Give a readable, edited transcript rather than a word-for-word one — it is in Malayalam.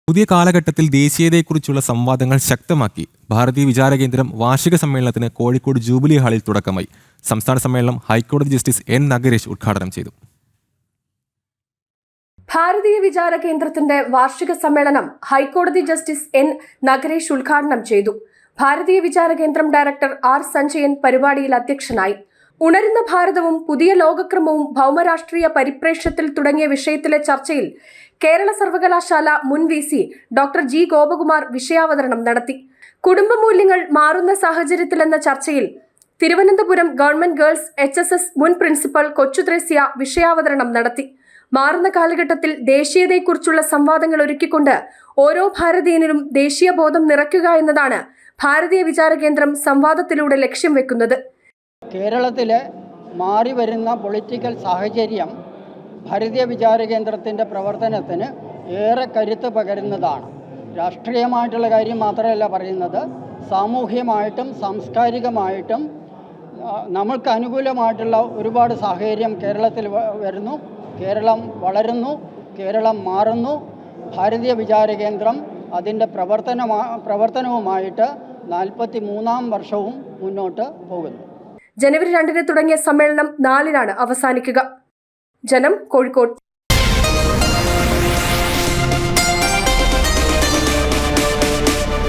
പുതിയ കാലഘട്ടത്തിൽ ദേശീയതയെക്കുറിച്ചുള്ള സംവാദങ്ങൾ ശക്തമാക്കി ഭാരതീയ വിചാരകേന്ദ്രം വാർഷിക സമ്മേളനത്തിന് കോഴിക്കോട് ജൂബിലി ഹാളിൽ തുടക്കമായി. സംസ്ഥാന സമ്മേളനം ഹൈക്കോടതി ജസ്റ്റിസ് എൻ നഗരേഷ് ഉദ്ഘാടനം ചെയ്തു. ഭാരതീയ വിചാര കേന്ദ്രത്തിന്റെ വാർഷിക സമ്മേളനം ഹൈക്കോടതി ജസ്റ്റിസ് എൻ നഗരേഷ് ഉദ്ഘാടനം ചെയ്തു. ഭാരതീയ വിചാര കേന്ദ്രം ഡയറക്ടർ ആർ സഞ്ജയൻ പരിപാടിയിൽ അധ്യക്ഷനായി. ഉണരുന്ന ഭാരതവും പുതിയ ലോകക്രമവും ഭൗമരാഷ്ട്രീയ പരിപ്രേക്ഷ്യത്തിൽ തുടങ്ങിയ വിഷയത്തിലെ ചർച്ചയിൽ കേരള സർവകലാശാല മുൻ വിസി ഡോക്ടർ ജി ഗോപകുമാർ വിഷയാവതരണം നടത്തി. കുടുംബമൂല്യങ്ങൾ മാറുന്ന സാഹചര്യത്തിലെന്ന ചർച്ചയിൽ തിരുവനന്തപുരം ഗവൺമെന്റ് ഗേൾസ് HSS മുൻ പ്രിൻസിപ്പൽ കൊച്ചുത്രേസ്യ വിഷയാവതരണം നടത്തി. മാറുന്ന കാലഘട്ടത്തിൽ ദേശീയതയെക്കുറിച്ചുള്ള സംവാദങ്ങൾ ഒരുക്കിക്കൊണ്ട് ഓരോ ഭാരതീയനിലും ദേശീയ ബോധം നിറയ്ക്കുക എന്നതാണ് ഭാരതീയ വിചാര കേന്ദ്രം സംവാദത്തിലൂടെ ലക്ഷ്യം വെക്കുന്നത്. കേരളത്തിലെ മാറി വരുന്ന പൊളിറ്റിക്കൽ സാഹചര്യം ഭാരതീയ വിചാര കേന്ദ്രത്തിൻ്റെ പ്രവർത്തനത്തിന് ഏറെ കരുത്ത് പകരുന്നതാണ്. രാഷ്ട്രീയമായിട്ടുള്ള കാര്യം മാത്രമല്ല പറയുന്നത്, സാമൂഹ്യമായിട്ടും സാംസ്കാരികമായിട്ടും നമ്മൾക്ക് അനുകൂലമായിട്ടുള്ള ഒരുപാട് സാഹചര്യം കേരളത്തിൽ വരുന്നു. കേരളം വളരുന്നു, കേരളം മാറുന്നു. ഭാരതീയ വിചാര കേന്ദ്രം അതിൻ്റെ പ്രവർത്തനവുമായിട്ട് 43ാം വർഷവും മുന്നോട്ട് പോകുന്നു. ജനുവരി 2-ന് തുടങ്ങിയ സമ്മേളനം 4-നാണ് അവസാനിക്കുക. ജനം, കോഴിക്കോട്.